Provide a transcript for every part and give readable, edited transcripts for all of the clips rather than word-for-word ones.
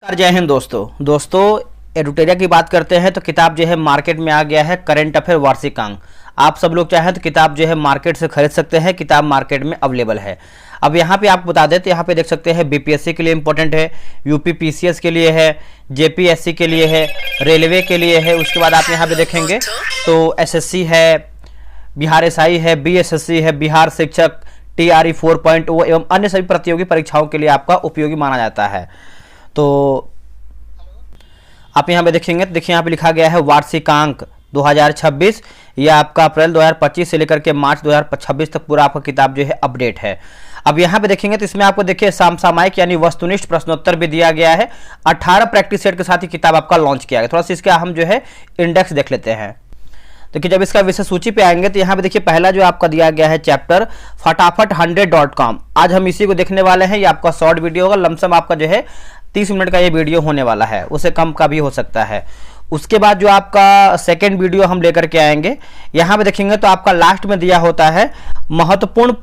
जय हिंद दोस्तों एडुटेरिया की बात करते हैं तो किताब जो है मार्केट में आ गया है करंट अफेयर वार्षिकांक। आप सब लोग चाहें तो किताब जो है मार्केट से खरीद सकते हैं। किताब मार्केट में अवेलेबल है। अब यहाँ पे आपको बता दें तो यहाँ पे देख सकते हैं बीपीएससी के लिए इंपॉर्टेंट है, यूपी पीसीएस के लिए है, जेपीएससी के लिए है, रेलवे के लिए है। उसके बाद आप यहाँ पे देखेंगे तो एसएससी है, बिहार एसआई है, बीएसएससी है, बिहार शिक्षक, टीआरई 4.0 एवं अन्य सभी प्रतियोगी परीक्षाओं के लिए आपका उपयोगी माना जाता है। तो आप यहाँ पे देखेंगे तो देखिए यहाँ पे लिखा गया है वार्षिकांक 2026। यह आपका अप्रैल 2025 से लेकर के मार्च 2026 तक पूरा आपका किताब जो है अपडेट है। अब यहाँ पे देखेंगे तो इसमें आपको देखिए समसामयिक यानी वस्तुनिष्ठ प्रश्नोत्तर भी दिया गया है। 18 प्रैक्टिस सेट के साथ ही किताब आपका लॉन्च किया गया। थोड़ा सा इसका हम जो है इंडेक्स देख लेते हैं। देखिए जब इसका विषय सूची पे आएंगे तो यहाँ पे देखिए पहला जो आपका दिया गया है चैप्टर फटाफट 100.com। आज हम इसी को देखने वाले हैं। ये आपका शॉर्ट वीडियो होगा, लमसम आपका जो है 30 मिनट का ये वीडियो होने वाला है, उससे कम का भी हो सकता है। उसके बाद जो आपका सेकंड वीडियो हम लेकर के आएंगे, यहाँ पे देखेंगे तो आपका लास्ट में दिया होता है महत्वपूर्ण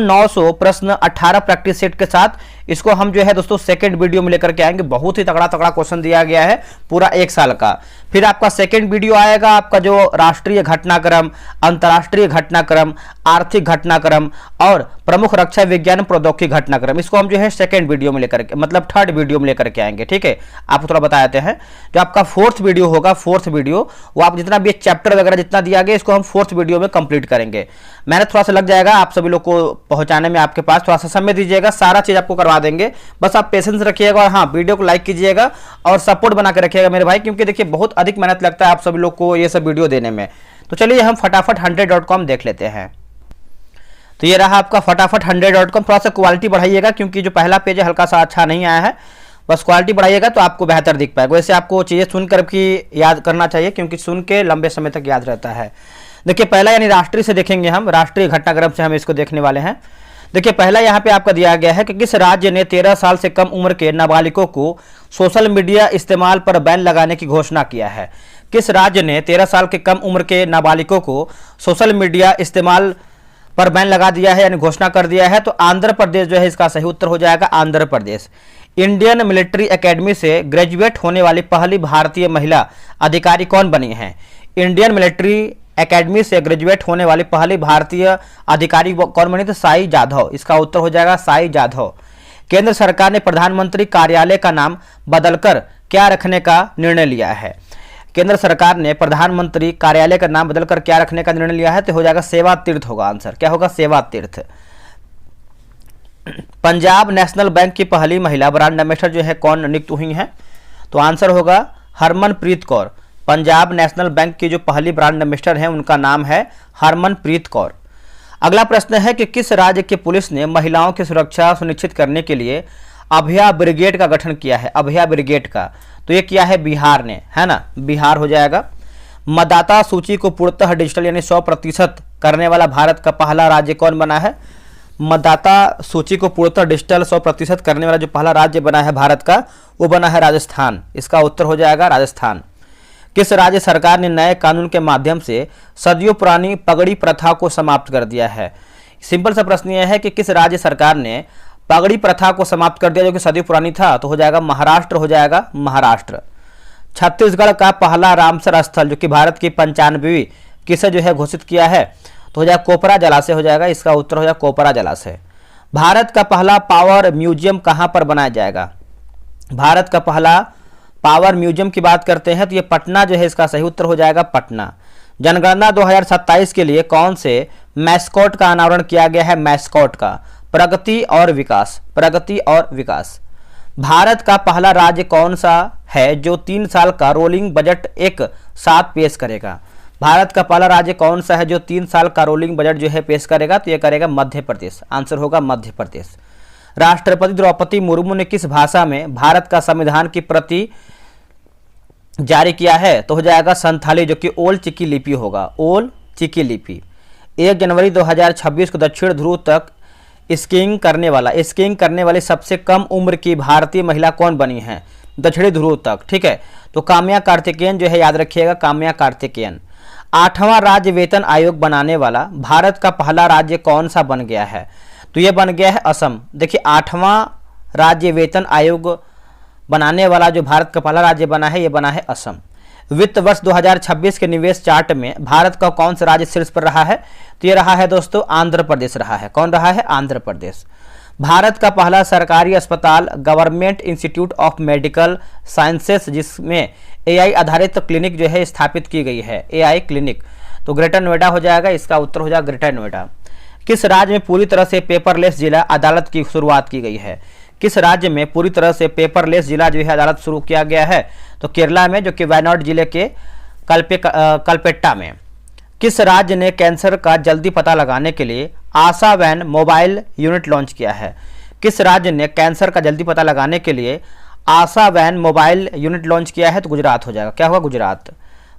900 प्रश्न 18 प्रैक्टिस सेट के साथ। इसको हम जो है दोस्तों सेकंड वीडियो में लेकर के आएंगे। बहुत ही तगड़ा क्वेश्चन दिया गया है पूरा 1 साल का। फिर आपका सेकंड वीडियो आएगा आपका जो राष्ट्रीय घटनाक्रम, अंतर्राष्ट्रीय घटनाक्रम, आर्थिक घटनाक्रम और प्रमुख रक्षा विज्ञान प्रौद्योगिकी घटनाक्रम। इसको हम जो है सेकंड वीडियो में लेकर के मतलब थर्ड वीडियो में लेकर के आएंगे। ठीक है, आपको थोड़ा बता देते हैं। जो आपका फोर्थ वीडियो होगा, फोर्थ वीडियो वो आप जितना भी चैप्टर वगैरह जितना दिया गया इसको हम फोर्थ वीडियो में कंप्लीट करेंगे। मेहनत थोड़ा सा लग जाएगा आप सभी लोग को पहुंचाने में, आपके पास थोड़ा सा समय दीजिएगा, सारा चीज आपको करवा देंगे। बस आप पेशेंस रखिएगा और हाँ वीडियो को लाइक कीजिएगा और सपोर्ट बना के रखिएगा मेरे भाई, क्योंकि देखिए बहुत अधिक मेहनत लगता है आप सभी लोग को ये सब वीडियो देने में। तो चलिए हम फटाफट 100.com देख लेते हैं। तो ये रहा आपका फटाफट 100.com। थोड़ा सा क्वालिटी बढ़ाइएगा क्योंकि जो पहला पेज है हल्का सा अच्छा नहीं आया है। बस क्वालिटी बढ़ाइएगा तो आपको बेहतर दिख पाएगा। वैसे आपको चीज़ें सुनकर भी याद करना चाहिए क्योंकि सुन के लंबे समय तक याद रहता है। देखिए पहला यानी राष्ट्रीय से देखेंगे हम, राष्ट्रीय घटनाक्रम से हम इसको देखने वाले हैं। देखिए पहला यहाँ पे आपका दिया गया है कि किस राज्य ने 13 साल से कम उम्र के नाबालिगों को सोशल मीडिया इस्तेमाल पर बैन लगाने की घोषणा किया है। किस राज्य ने 13 साल के कम उम्र के नाबालिगों को सोशल मीडिया इस्तेमाल पर बैन लगा दिया है यानी घोषणा कर दिया है। तो आंध्र प्रदेश जो है इसका सही उत्तर हो जाएगा, Andhra Pradesh. Indian military academy से ग्रेजुएट होने वाली पहली भारतीय महिला अधिकारी कौन बनी है? इंडियन मिलिट्री एकेडमी से ग्रेजुएट होने वाली पहली भारतीय अधिकारी कौन बनी? तो साई जाधव। इसका उत्तर हो जाएगा साई जाधव। केंद्र सरकार ने प्रधानमंत्री कार्यालय का नाम बदलकर क्या रखने का निर्णय लिया है? केंद्र सरकार ने प्रधानमंत्री कार्यालय का नाम बदलकर क्या रखने का निर्णय लिया है? तो हो जाएगा सेवा तीर्थ होगा आंसर। क्या होगा? सेवा तीर्थ। पंजाब नेशनल बैंक की पहली महिला ब्रांड एम्बेसडर जो है कौन नियुक्त हुई है? तो आंसर होगा हरमनप्रीत कौर। पंजाब नेशनल बैंक की जो पहली ब्रांड एम्बेसडर हैं उनका नाम है हरमनप्रीत कौर। अगला प्रश्न है कि किस राज्य की पुलिस ने महिलाओं की सुरक्षा सुनिश्चित करने के लिए अभया ब्रिगेड का गठन किया है? अभया ब्रिगेड का तो ये किया है बिहार ने, है ना, बिहार हो जाएगा। मतदाता सूची को पूर्णतः डिजिटल यानी 100% करने वाला भारत का पहला राज्य कौन बना है? मतदाता सूची को पूर्णतः डिजिटल 100% करने वाला जो पहला राज्य बना है भारत का वो बना है राजस्थान। इसका उत्तर हो जाएगा राजस्थान। किस राज्य सरकार ने नए कानून के माध्यम से सदियों पुरानी पगड़ी प्रथा को समाप्त कर दिया है? सिंपल सा प्रश्न यह है कि किस राज्य सरकार ने पगड़ी प्रथा को समाप्त कर दिया जो कि सदियों पुरानी था? तो हो जाएगा महाराष्ट्र, हो जाएगा महाराष्ट्र। छत्तीसगढ़ का पहला रामसर स्थल जो कि भारत की 95वीं किसे जो है घोषित किया है? तो हो जाएगा कोपरा जलाशय हो जाएगा। इसका उत्तर हो जाएगा कोपरा जलाशय। भारत का पहला पावर म्यूजियम कहाँ पर बनाया जाएगा? भारत का पहला पावर म्यूजियम की बात करते हैं तो ये पटना जो है इसका सही उत्तर हो जाएगा पटना। जनगणना 2027 के लिए कौन से मैस्कॉट का अनावरण किया गया है? मैस्कॉट का प्रगति और विकास, प्रगति और विकास। भारत का पहला राज्य कौन सा है जो 3 साल का रोलिंग बजट एक साथ पेश करेगा? भारत का पहला राज्य कौन सा है जो 3 साल का रोलिंग बजट जो है पेश करेगा? तो ये करेगा मध्य प्रदेश। आंसर होगा मध्य प्रदेश। राष्ट्रपति द्रौपदी मुर्मू ने किस भाषा में भारत का संविधान की प्रति जारी किया है? तो हो जाएगा संथाली जो कि ओल चिकी लिपि होगा, ओल चिकी लिपि। 1 जनवरी 2026 को दक्षिण ध्रुव तक स्कीइंग करने वाली सबसे कम उम्र की भारतीय महिला कौन बनी है? दक्षिणी ध्रुव तक। ठीक है, तो काम्या कार्तिकेयन जो है याद रखिएगा, काम्या कार्तिकेयन। 8वां राज्य वेतन आयोग बनाने वाला भारत का पहला राज्य कौन सा बन गया है? तो ये बन गया है असम। देखिए 8वां राज्य वेतन आयोग बनाने वाला जो भारत का पहला राज्य बना है, ये बना है असम। वित्त वर्ष 2026 के निवेश चार्ट में भारत का कौन सा राज्य शीर्ष पर रहा है? तो ये रहा है दोस्तों आंध्र प्रदेश रहा है। कौन रहा है? आंध्र प्रदेश। भारत का पहला सरकारी अस्पताल government institute of medical sciences, जिसमें एआई आधारित क्लिनिक जो है स्थापित की गई है, एआई क्लिनिक, तो ग्रेटर नोएडा हो जाएगा। इसका उत्तर हो जाएगा ग्रेटर नोएडा। किस राज्य में पूरी तरह से पेपरलेस जिला अदालत की शुरुआत की गई है? किस राज्य में पूरी तरह से पेपरलेस जिला जो है अदालत शुरू किया गया है? तो केरला में, जो कि वायनाड जिले के कलपेट्टा में। किस राज्य ने कैंसर का जल्दी पता लगाने के लिए आशा वैन मोबाइल यूनिट लॉन्च किया है? किस राज्य ने कैंसर का जल्दी पता लगाने के लिए आशा वैन मोबाइल यूनिट लॉन्च किया है? तो गुजरात हो जाएगा। क्या होगा? गुजरात।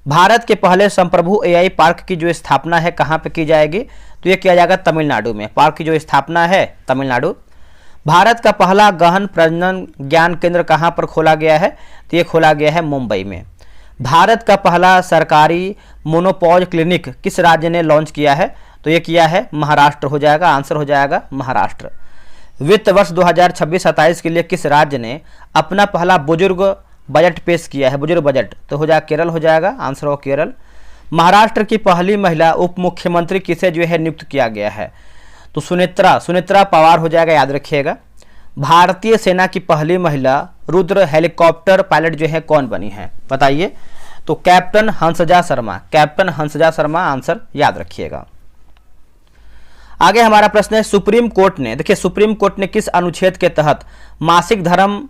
भारत के पहले संप्रभु एआई पार्क की जो स्थापना है कहाँ पे की जाएगी? तो ये किया जाएगा तमिलनाडु में। पार्क की जो स्थापना है तमिलनाडु। भारत का पहला गहन प्रजनन ज्ञान केंद्र कहाँ पर खोला गया है? तो ये खोला गया है मुंबई में। भारत का पहला सरकारी मोनोपॉज क्लिनिक किस राज्य ने लॉन्च किया है? तो ये किया है महाराष्ट्र हो जाएगा। आंसर हो जाएगा महाराष्ट्र। वित्त वर्ष 2026-27 के लिए किस राज्य ने अपना पहला बुजुर्ग बजट पेश किया है? बुजुर्ग बजट, तो हो जाएगा केरल हो जाएगा। आंसर हो केरल। महाराष्ट्र की पहली महिला उप मुख्यमंत्री किसे जो है नियुक्त किया गया है? तो सुनेत्रा पवार हो जाएगा, याद रखिएगा। भारतीय सेना की पहली महिला रुद्र हेलीकॉप्टर पायलट जो है कौन बनी है? बताइए। तो captain Hansja Sharma, captain Hansja Sharma, answer याद रखिएगा। आगे हमारा प्रश्न है, सुप्रीम कोर्ट ने, देखिए सुप्रीम कोर्ट ने किस अनुच्छेद के तहत मासिक धर्म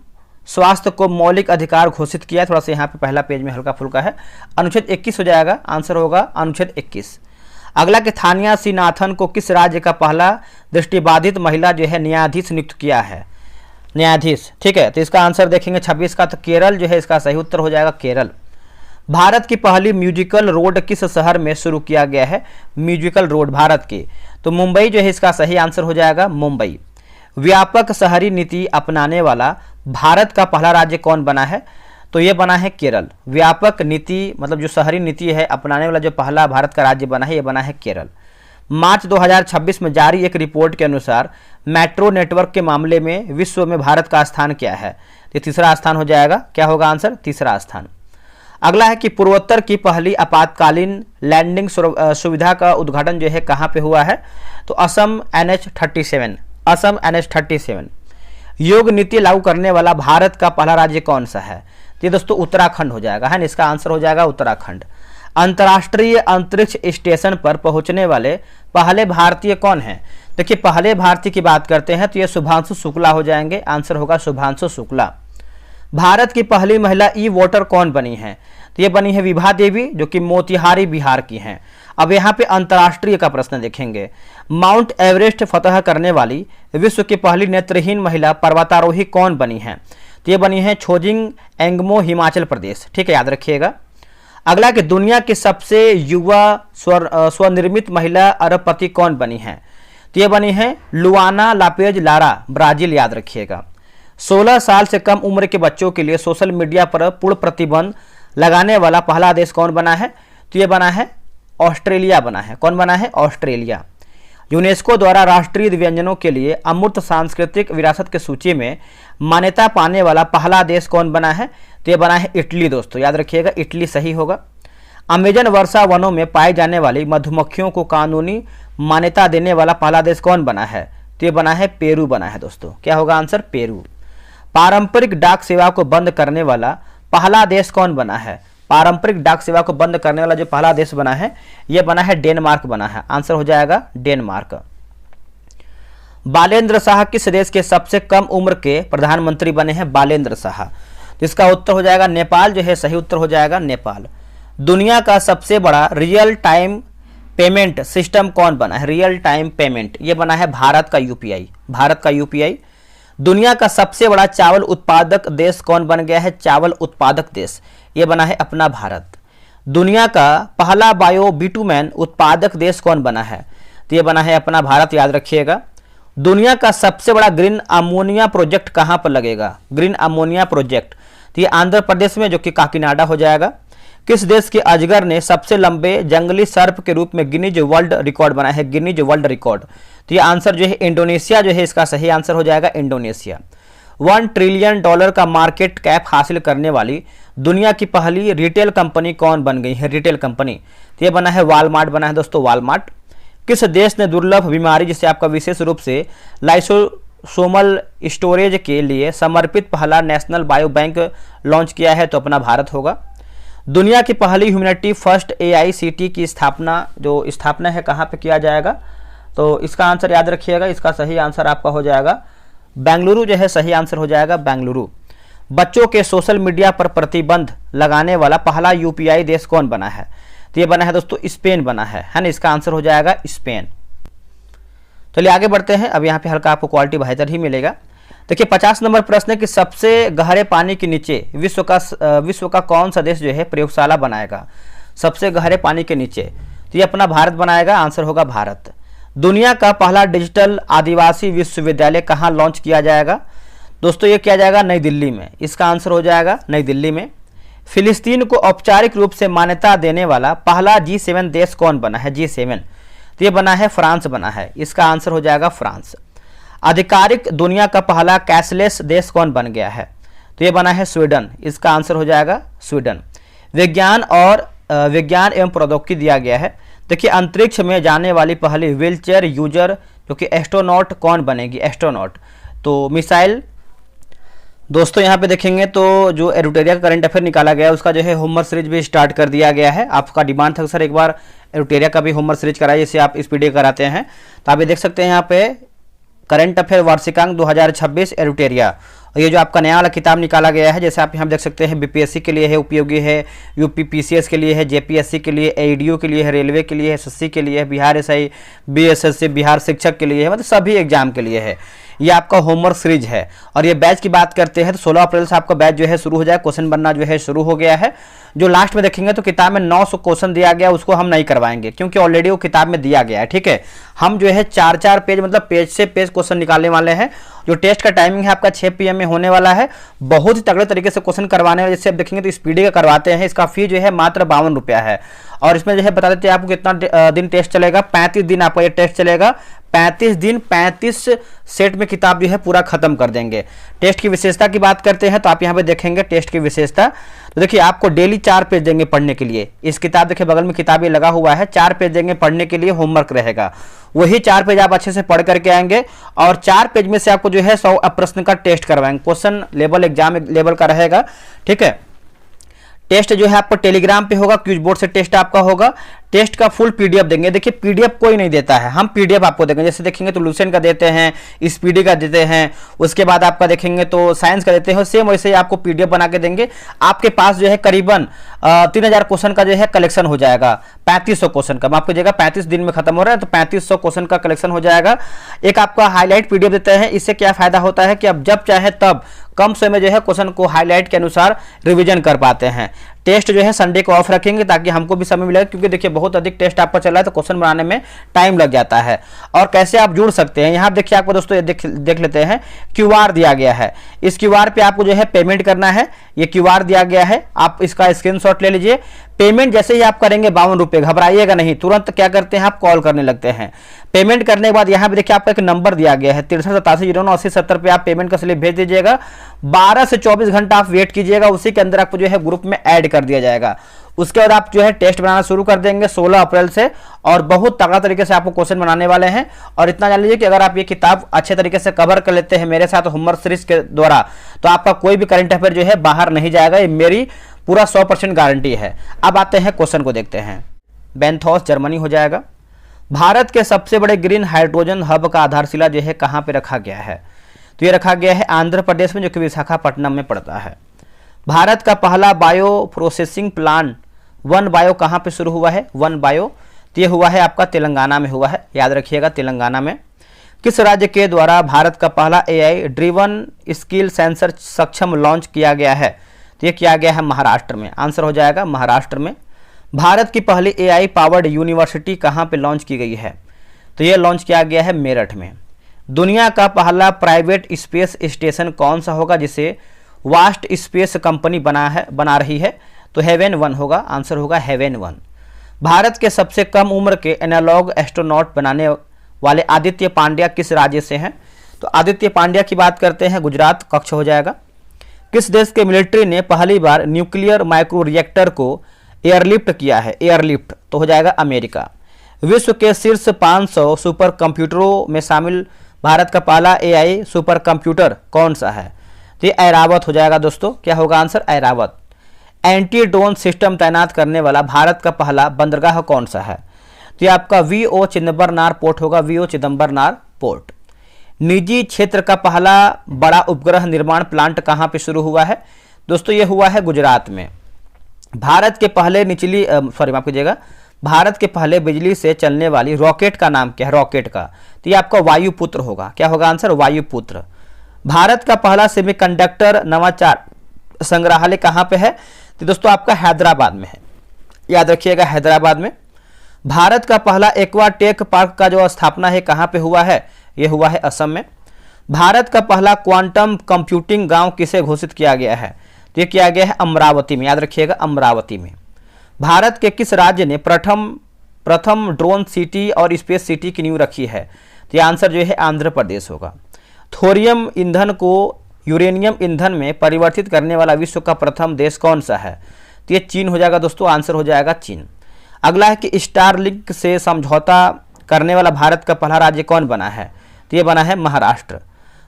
स्वास्थ्य को मौलिक अधिकार घोषित किया है? थोड़ा सा यहाँ पे पहला पेज में हल्का फुल्का है। अनुच्छेद 21 हो जाएगा। आंसर होगा अनुच्छेद 21। अगला कि थानिया सीनाथन को किस राज्य का पहला दृष्टिबाधित महिला जो है न्यायाधीश नियुक्त किया है? न्यायाधीश, ठीक है। तो इसका आंसर देखेंगे 26 का, तो केरल जो है इसका सही उत्तर हो जाएगा केरल। भारत की पहली म्यूजिकल रोड किस शहर में शुरू किया गया है? म्यूजिकल रोड भारत की, तो मुंबई जो है इसका सही आंसर हो जाएगा मुंबई। व्यापक शहरी नीति अपनाने वाला भारत का पहला राज्य कौन बना है? तो ये बना है केरल। व्यापक नीति मतलब जो शहरी नीति है अपनाने वाला जो पहला भारत का राज्य बना है, ये बना है केरल। मार्च 2026 में जारी एक रिपोर्ट के अनुसार मेट्रो नेटवर्क के मामले में विश्व में भारत का स्थान क्या है? ये तीसरा स्थान हो जाएगा। क्या होगा आंसर? तीसरा स्थान। अगला है कि पूर्वोत्तर की पहली आपातकालीन लैंडिंग सुविधा का उद्घाटन जो है कहाँ पे हुआ है? तो असम NH37, असम NH37। योग नीति लागू करने वाला भारत का पहला राज्य कौन सा है? तो ये दोस्तों उत्तराखंड हो जाएगा, है ना। इसका आंसर हो जाएगा उत्तराखंड। अंतर्राष्ट्रीय अंतरिक्ष स्टेशन पर पहुंचने वाले पहले भारतीय कौन हैं? देखिए पहले भारतीय की बात करते हैं तो ये शुभांशु शुक्ला हो जाएंगे। आंसर होगा शुभांशु शुक्ला। भारत की पहली महिला ई वोटर कौन बनी है? तो ये बनी है विभा देवी, जो कि मोतिहारी बिहार की हैं। अब यहाँ पे अंतर्राष्ट्रीय का प्रश्न देखेंगे। माउंट एवरेस्ट फतह करने वाली विश्व की पहली नेत्रहीन महिला पर्वतारोही कौन बनी है? तो ये बनी है छोजिंग एंगमो, हिमाचल प्रदेश, ठीक है, याद रखिएगा। अगला कि दुनिया की सबसे युवा स्वनिर्मित महिला अरबपति कौन बनी है? तो ये बनी है लुआना लापेज लारा, ब्राजील, याद रखिएगा। 16 साल से कम उम्र के बच्चों के लिए सोशल मीडिया पर पूर्ण प्रतिबंध लगाने वाला पहला देश कौन बना है? तो ये बना है ऑस्ट्रेलिया बना है। कौन बना है? ऑस्ट्रेलिया। यूनेस्को द्वारा राष्ट्रीय व्यंजनों के लिए अमूर्त सांस्कृतिक विरासत की सूची में मान्यता पाने वाला पहला देश कौन बना है? तो ये बना है इटली दोस्तों, याद रखिएगा, इटली सही होगा। अमेजन वर्षा वनों में पाई जाने वाली मधुमक्खियों को कानूनी मान्यता देने वाला पहला देश कौन बना है? तो ये बना है पेरू बना है दोस्तों। क्या होगा आंसर? पेरू। पारंपरिक डाक सेवा को बंद करने वाला पहला देश कौन बना है? पारंपरिक डाक सेवा को बंद करने वाला जो पहला देश बना है, यह बना है डेनमार्क बना है। आंसर हो जाएगा डेनमार्क। बालेंद्र शाह किस देश के सबसे कम उम्र के प्रधानमंत्री बने हैं? बालेंद्र शाह। इसका उत्तर हो जाएगा नेपाल, जो है सही उत्तर हो जाएगा नेपाल। दुनिया का सबसे बड़ा रियल टाइम पेमेंट सिस्टम कौन बना है? रियल टाइम पेमेंट, ये बना है भारत का यूपीआई, भारत का यूपीआई। दुनिया का सबसे बड़ा चावल उत्पादक देश कौन बन गया है? चावल उत्पादक देश, ये बना है अपना भारत। दुनिया का पहला बायो बिटुमेन उत्पादक देश कौन बना है? तो ये बना है अपना भारत, याद रखिएगा। दुनिया का सबसे बड़ा ग्रीन अमोनिया प्रोजेक्ट कहाँ पर लगेगा? ग्रीन अमोनिया प्रोजेक्ट, तो ये आंध्र प्रदेश में, जो कि काकीनाडा हो जाएगा। किस देश के अजगर ने सबसे लंबे जंगली सर्प के रूप में गिनीज वर्ल्ड रिकॉर्ड बनाया है? गिनीज वर्ल्ड रिकॉर्ड, तो ये आंसर जो है इंडोनेशिया जो है इसका सही आंसर हो जाएगा इंडोनेशिया। $1 ट्रिलियन का मार्केट कैप हासिल करने वाली दुनिया की पहली रिटेल कंपनी कौन बन गई है? रिटेल कंपनी, तो ये बना है वॉलमार्ट बना है दोस्तों, वॉलमार्ट। किस देश ने दुर्लभ बीमारी जिसे आपका विशेष रूप से लाइसोसोमल स्टोरेज के लिए समर्पित पहला नेशनल बायो बैंक लॉन्च किया है? तो अपना भारत होगा। दुनिया की पहली ह्यूमैनिटी फर्स्ट AICT की स्थापना है कहाँ पे किया जाएगा? तो इसका आंसर याद रखिएगा, इसका सही आंसर आपका हो जाएगा बेंगलुरु, जो है सही आंसर हो जाएगा बेंगलुरु। बच्चों के सोशल मीडिया पर प्रतिबंध लगाने वाला पहला UPI देश कौन बना है? तो ये बना है दोस्तों स्पेन बना है ना, इसका आंसर हो जाएगा स्पेन। चलिए आगे बढ़ते हैं। अब यहाँ पे हल्का आपको क्वालिटी बेहतर ही मिलेगा। देखिए 50 नंबर प्रश्न है कि सबसे गहरे पानी के नीचे विश्व का कौन सा देश जो है प्रयोगशाला बनाएगा? सबसे गहरे पानी के नीचे, तो ये अपना भारत बनाएगा, आंसर होगा भारत। दुनिया का पहला डिजिटल आदिवासी विश्वविद्यालय कहाँ लॉन्च किया जाएगा? दोस्तों ये किया जाएगा नई दिल्ली में, इसका आंसर हो जाएगा नई दिल्ली में। फिलिस्तीन को औपचारिक रूप से मान्यता देने वाला पहला G7 देश कौन बना है? G7, तो ये बना है फ्रांस बना है, इसका आंसर हो जाएगा फ्रांस। आधिकारिक दुनिया का पहला कैशलेस देश कौन बन गया है? तो ये बना है स्वीडन, इसका आंसर हो जाएगा स्वीडन। विज्ञान एवं प्रौद्योगिकी दिया गया है। देखिए अंतरिक्ष में जाने वाली पहली व्हीलचेयर यूजर जो कि एस्ट्रोनॉट कौन बनेगी? एस्ट्रोनॉट, तो मिसाइल। दोस्तों यहाँ पे देखेंगे तो जो एरुटेरिया का करंट अफेयर निकाला गया है उसका जो है होमवर्क सीरीज भी स्टार्ट कर दिया गया है। आपका डिमांड था सर एक बार एरुटेरिया का भी होमवर्क सीरीज कराइए, जिसे आप स्पीडी कराते हैं। तो आप ये देख सकते हैं यहाँ पे करंट अफेयर वार्षिकांक 2026 एरुटेरिया, और ये जो आपका नया वाला किताब निकाला गया है, जैसे आप यहाँ देख सकते हैं BPSC के लिए है, उपयोगी है, UPPCS के लिए है, JPSC के लिए, AEDO के लिए है, रेलवे के लिए है, SSC के लिए है, बिहार SI BSSC बिहार शिक्षक के लिए है, मतलब सभी एग्जाम के लिए है। ये आपका होमवर्क सीरीज है। और ये बैच की बात करते हैं तो 16 अप्रैल से आपका बैच जो है शुरू हो जाए, क्वेश्चन बनना जो है शुरू हो गया है। जो लास्ट में देखेंगे तो किताब में 900 क्वेश्चन दिया गया, उसको हम नहीं करवाएंगे क्योंकि ऑलरेडी वो किताब में दिया गया है, ठीक है। हम जो है 4-4 पेज मतलब पेज से पेज क्वेश्चन निकालने वाले हैं। जो टेस्ट का टाइमिंग है आपका 6 PM में होने वाला है। बहुत ही तगड़े तरीके से क्वेश्चन करवाने वाले, जैसे आप देखेंगे तो स्पीडी का करवाते हैं। इसका फी जो है मात्र 52 रुपया है। और इसमें जो है बता देते हैं आपको कितना दिन टेस्ट चलेगा। 35 दिन आपका ये टेस्ट चलेगा। 35 दिन 35 सेट में किताब जो है पूरा खत्म कर देंगे। टेस्ट की विशेषता की बात करते हैं तो आप यहाँ पे देखेंगे टेस्ट की विशेषता, तो देखिए आपको डेली 4 पेज देंगे पढ़ने के लिए। इस किताब देखिए बगल में किताबें लगा हुआ है, 4 पेज देंगे पढ़ने के लिए, होमवर्क रहेगा। वही 4 पेज आप अच्छे से पढ़ करके आएंगे और 4 पेज में से आपको जो है 100 प्रश्न का टेस्ट करवाएंगे। क्वेश्चन लेवल एग्जाम लेवल का रहेगा, ठीक है। टेस्ट जो है आपको टेलीग्राम पे होगा, क्विज बोर्ड से टेस्ट आपका होगा। टेस्ट का फुल PDF देंगे। देखिए PDF कोई नहीं देता है, हम PDF आपको देंगे। जैसे देखेंगे तो लुसेंट का देते हैं, स्पीडी का देते हैं, उसके बाद आपका देखेंगे तो साइंस का देते हैं, सेम वैसे ही आपको PDF बना के देंगे। आपके पास जो है करीबन 3000 क्वेश्चन का जो है कलेक्शन हो जाएगा। 3500 क्वेश्चन का, माफ कीजिएगा 35 दिन में खत्म हो रहा है तो 3500 क्वेश्चन का कलेक्शन हो जाएगा। एक आपका हाईलाइट PDF देते हैं। इससे क्या फायदा होता है कि आप जब चाहे तब कम समय में जो है क्वेश्चन को हाईलाइट के अनुसार रिवीजन कर पाते हैं। टेस्ट जो है संडे को ऑफ रखेंगे ताकि हमको भी समय मिलेगा, क्योंकि देखिए बहुत अधिक टेस्ट आपका चल रहा है तो क्वेश्चन बनाने में टाइम लग जाता है। और कैसे आप जुड़ सकते हैं, यहाँ देखिए आपको दोस्तों देख लेते हैं। QR दिया गया है, इस QR पे आपको जो है पेमेंट करना है। ये QR दिया गया है, आप इसका स्क्रीनशॉट ले लीजिए। पेमेंट जैसे ही आप करेंगे 52 रुपये, घबराइएगा नहीं, तुरंत क्या करते हैं आप कॉल करने लगते हैं। पेमेंट करने के बाद यहाँ पे देखिए आपका एक नंबर दिया गया है 6387098070 पे आप पेमेंट का स्लिप भेज दीजिएगा। 12 से 24 घंटा आप वेट कीजिएगा, उसी के अंदर आपको जो है ग्रुप में ऐड कर दिया जाएगा। उसके बाद आप जो है टेस्ट बनाना शुरू कर देंगे 16 अप्रैल से, और बहुत तगड़ा तरीके से आपको क्वेश्चन बनाने वाले हैं। और इतना जान लीजिए कि अगर आप ये किताब अच्छे तरीके से कवर कर लेते हैं मेरे साथ होमवर्क सीरीज के द्वारा, तो आपका कोई भी करंट अफेयर जो है बाहर नहीं जाएगा, ये मेरी पूरा 100% गारंटी है। अब आते हैं क्वेश्चन को देखते हैं। बेंथोस जर्मनी हो जाएगा। भारत के सबसे बड़े ग्रीन हाइड्रोजन हब का आधारशिला जो है कहाँ पे रखा गया है? तो ये रखा गया है आंध्र प्रदेश में, जो कि विशाखापट्टनम में पड़ता है। भारत का पहला bio processing plant one bio कहाँ पे शुरू हुआ है? वन बायो, तो ये हुआ है आपका तेलंगाना में हुआ है, याद रखिएगा तेलंगाना में। किस राज्य के द्वारा भारत का पहला AI ड्रिवन स्किल सेंसर सक्षम लॉन्च किया गया है? तो ये किया गया है महाराष्ट्र में, आंसर हो जाएगा महाराष्ट्र में। भारत की पहली AI पावर्ड यूनिवर्सिटी कहाँ पे लॉन्च की गई है? तो ये लॉन्च किया गया है मेरठ में। दुनिया का पहला प्राइवेट स्पेस स्टेशन कौन सा होगा जिसे वास्ट स्पेस कंपनी बना रही है? तो हेवन 1 होगा, आंसर होगा हेवन 1। भारत के सबसे कम उम्र के एनालॉग एस्ट्रोनॉट बनाने वाले आदित्य पांड्या किस राज्य से हैं? तो आदित्य पांड्या की बात करते हैं, गुजरात कक्ष हो जाएगा। किस देश के मिलिट्री ने पहली बार न्यूक्लियर माइक्रो रिएक्टर को एयरलिफ्ट किया है? एयरलिफ्ट तो हो जाएगा अमेरिका। विश्व के शीर्ष 500 सुपर कंप्यूटरों में शामिल भारत का पहला एआई सुपर कंप्यूटर कौन सा है? तो ये ऐरावत हो जाएगा दोस्तों। क्या होगा answer? Airavat. Anti drone system तैनात करने वाला भारत का पहला बंदरगाह कौन सा है? तो ये आपका वीओ चिदम्बरनार पोर्ट होगा, वीओ चिदम्बरनार पोर्ट। निजी क्षेत्र का पहला बड़ा उपग्रह निर्माण प्लांट कहाँ पे शुरू हुआ है? दोस्तों ये हुआ है गुजरात में। भारत के पहले माफ कीजिएगा, भारत के पहले बिजली से चलने वाली रॉकेट का नाम क्या है? रॉकेट का तो ये आपका वायुपुत्र होगा। क्या होगा आंसर? वायुपुत्र। भारत का पहला सेमीकंडक्टर नवाचार संग्रहालय कहाँ पे है? तो दोस्तों आपका हैदराबाद में है, याद रखिएगा, हैदराबाद में। भारत का पहला एक्वा टेक पार्क का जो स्थापना है कहाँ पे हुआ है? ये हुआ है असम में। भारत का पहला क्वांटम कंप्यूटिंग गांव किसे घोषित किया गया है? तो ये किया गया है अमरावती में, याद रखिएगा, अमरावती में। भारत के किस राज्य ने प्रथम ड्रोन सिटी और स्पेस सिटी की नींव रखी है? तो ये आंसर जो है आंध्र प्रदेश होगा। थोरियम ईंधन को यूरेनियम ईंधन में परिवर्तित करने वाला विश्व का प्रथम देश कौन सा है? तो ये चीन हो जाएगा दोस्तों, आंसर हो जाएगा चीन। अगला है कि स्टारलिंक से समझौता करने वाला भारत का पहला राज्य कौन बना है? तो ये बना है महाराष्ट्र।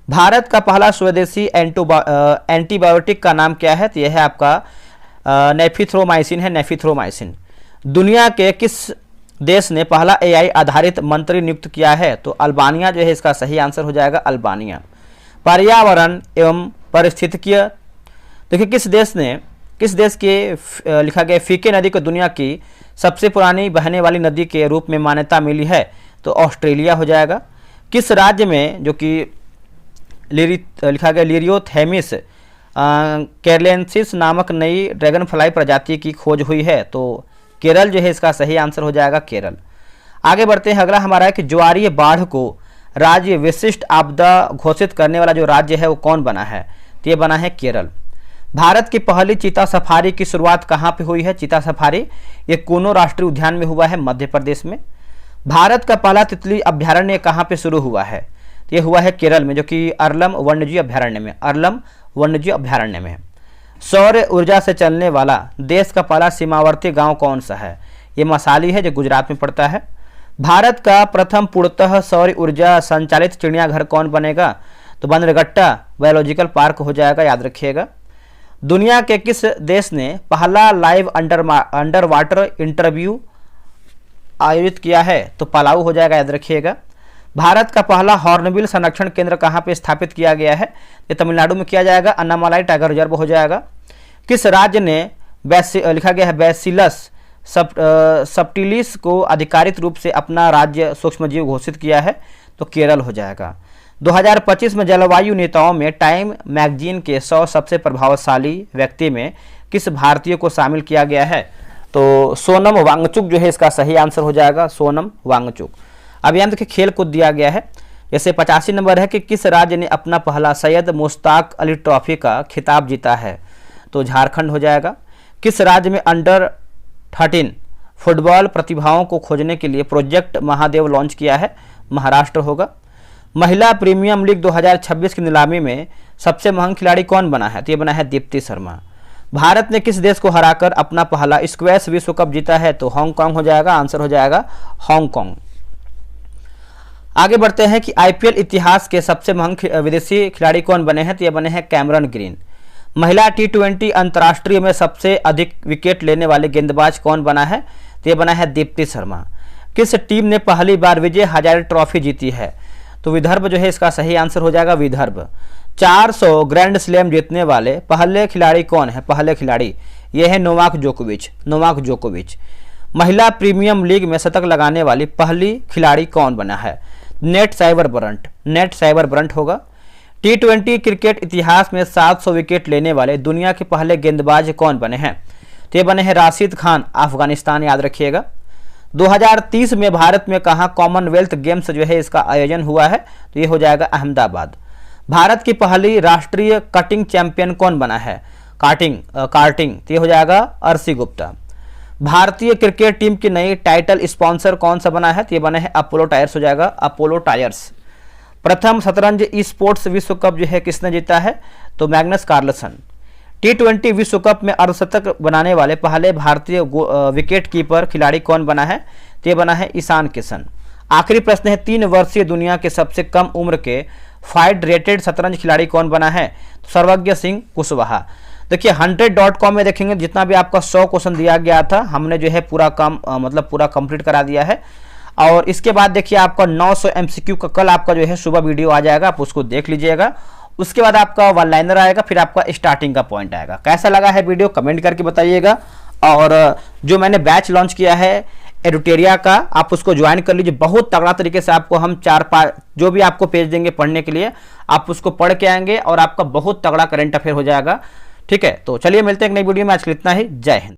भारत का पहला स्वदेशी एंटीबायोटिक का नाम क्या है? तो यह है आपका नेफिथ्रोमाइसिन है, नेफिथ्रोमाइसिन। दुनिया के किस देश ने पहला एआई आधारित मंत्री नियुक्त किया है? तो अल्बानिया जो है इसका सही आंसर हो जाएगा, अल्बानिया। पर्यावरण एवं पारिस्थितिकीय, देखिए किस देश के लिखा गया फीके नदी को दुनिया की सबसे पुरानी बहने वाली नदी के रूप में मान्यता मिली है? तो ऑस्ट्रेलिया हो जाएगा। किस राज्य में जो कि लिखा गया लिरियोथेमिस केरलेंसिस नामक नई ड्रैगन फ्लाई प्रजाति की खोज हुई है? तो केरल जो है इसका सही आंसर हो जाएगा, केरल। आगे बढ़ते हैं, अगला हमारा है कि ज्वारीय बाढ़ को राज्य विशिष्ट आपदा घोषित करने वाला जो राज्य है वो कौन बना है? तो ये बना है केरल। भारत की पहली चीता सफारी की शुरुआत कहाँ पे हुई है? चीता सफारी ये कूनो राष्ट्रीय उद्यान में हुआ है, मध्य प्रदेश में। भारत का पहला तितली अभ्यारण्य कहाँ पे शुरू हुआ है? तो ये हुआ है केरल में, जो कि अरलम वन्यजीव अभ्यारण्य में, अरलम वन्यजीव अभ्यारण्य में। सौर ऊर्जा से चलने वाला देश का पहला सीमावर्ती गांव कौन सा है? ये मसाली है, जो गुजरात में पड़ता है। भारत का प्रथम पूर्णतः सौर ऊर्जा संचालित चिड़ियाघर कौन बनेगा? तो बंदरगट्टा बायोलॉजिकल पार्क हो जाएगा, याद रखिएगा। दुनिया के किस देश ने पहला लाइव अंडर वाटर इंटरव्यू आयोजित किया है? तो पलाऊ हो जाएगा, याद रखिएगा। भारत का पहला हॉर्नबिल संरक्षण केंद्र कहाँ पे स्थापित किया गया है? ये तमिलनाडु में किया जाएगा, अन्नामलाई टाइगर रिजर्व हो जाएगा। किस राज्य ने लिखा गया है बैसिलस सब्टिलिस को आधिकारिक रूप से अपना राज्य सूक्ष्मजीव घोषित किया है? तो केरल हो जाएगा। 2025 में जलवायु नेताओं में टाइम मैगजीन के 100 सबसे प्रभावशाली व्यक्ति में किस भारतीय को शामिल किया गया है? तो सोनम वांगचुक जो है इसका सही आंसर हो जाएगा, सोनम वांगचुक। अब यहाँ देखिए खेल कूद दिया गया है, जैसे 85 नंबर है कि किस राज्य ने अपना पहला सैयद मुश्ताक अली ट्रॉफी का खिताब जीता है? तो झारखंड हो जाएगा। किस राज्य में अंडर 13 फुटबॉल प्रतिभाओं को खोजने के लिए प्रोजेक्ट महादेव लॉन्च किया है? महाराष्ट्र होगा। महिला प्रीमियम लीग 2026 की नीलामी में सबसे महंग खिलाड़ी कौन बना है? तो ये बना है दीप्ति शर्मा। भारत ने किस देश को हराकर अपना पहला स्क्वैश विश्व कप जीता है? तो हांगकांग हो जाएगा, आंसर हो जाएगा हांगकांग। आगे बढ़ते हैं कि आईपीएल इतिहास के सबसे महंग विदेशी खिलाड़ी कौन बने हैं? तो ये बने हैं कैमरन ग्रीन। महिला टी20 अंतर्राष्ट्रीय में सबसे अधिक विकेट लेने वाले गेंदबाज कौन बना है? तो ये बना है दीप्ति शर्मा। किस टीम ने पहली बार विजय हजारे ट्रॉफी जीती है? तो विदर्भ जो है इसका सही आंसर हो जाएगा, विदर्भ। 400 ग्रैंड स्लैम जीतने वाले पहले खिलाड़ी कौन है? पहले खिलाड़ी ये है नोवाक जोकोविच, नोवाक जोकोविच। महिला प्रीमियम लीग में शतक लगाने वाली पहली खिलाड़ी कौन बना है? Net Sciver Brunt, net Sciver Brunt होगा। टी20 क्रिकेट इतिहास में 700 विकेट लेने वाले दुनिया के पहले गेंदबाज कौन बने हैं? तो ये बने हैं राशिद खान, अफगानिस्तान, याद रखिएगा। 2030 में भारत में कहाँ कॉमनवेल्थ गेम्स जो है इसका आयोजन हुआ है? तो ये हो जाएगा अहमदाबाद। भारत की पहली राष्ट्रीय कटिंग चैंपियन कौन बना है? कार्टिंग, तो ये हो जाएगा अर्शी गुप्ता। भारतीय क्रिकेट टीम की नई टाइटल स्पॉन्सर कौन सा बना है? तो ये बने हैं अपोलो टायर्स हो जाएगा, अपोलो टायर्स। प्रथम शतरंज ई स्पोर्ट्स विश्व कप जो है किसने जीता है? तो मैग्नस कार्लसन। T20 विश्व कप में अर्धशतक बनाने वाले पहले भारतीय विकेट कीपर खिलाड़ी कौन बना है? तो ये बना है ईशान किशन। आखिरी प्रश्न है, 3 वर्षीय दुनिया के सबसे कम उम्र के फाइड रेटेड शतरंज खिलाड़ी कौन बना है? तो सर्वज्ञ सिंह कुशवाहा। देखिए 100.com में देखेंगे जितना भी आपका 100 क्वेश्चन दिया गया था हमने जो है पूरा काम मतलब पूरा कंप्लीट करा दिया है। और इसके बाद देखिए आपका 900 MCQ का कल आपका जो है सुबह वीडियो आ जाएगा, आप उसको देख लीजिएगा। उसके बाद आपका वन लाइनर आएगा, फिर आपका स्टार्टिंग का पॉइंट आएगा। कैसा लगा है वीडियो कमेंट करके बताइएगा। और जो मैंने बैच लॉन्च किया है एडुटेरिया का, आप उसको ज्वाइन कर लीजिए। बहुत तगड़ा तरीके से आपको हम 4-5 जो भी आपको पेज देंगे पढ़ने के लिए, आप उसको पढ़ के आएंगे और आपका बहुत तगड़ा करंट अफेयर हो जाएगा। ठीक है, तो चलिए मिलते हैं एक नई वीडियो में। आज के लिए इतना ही। जय हिंद।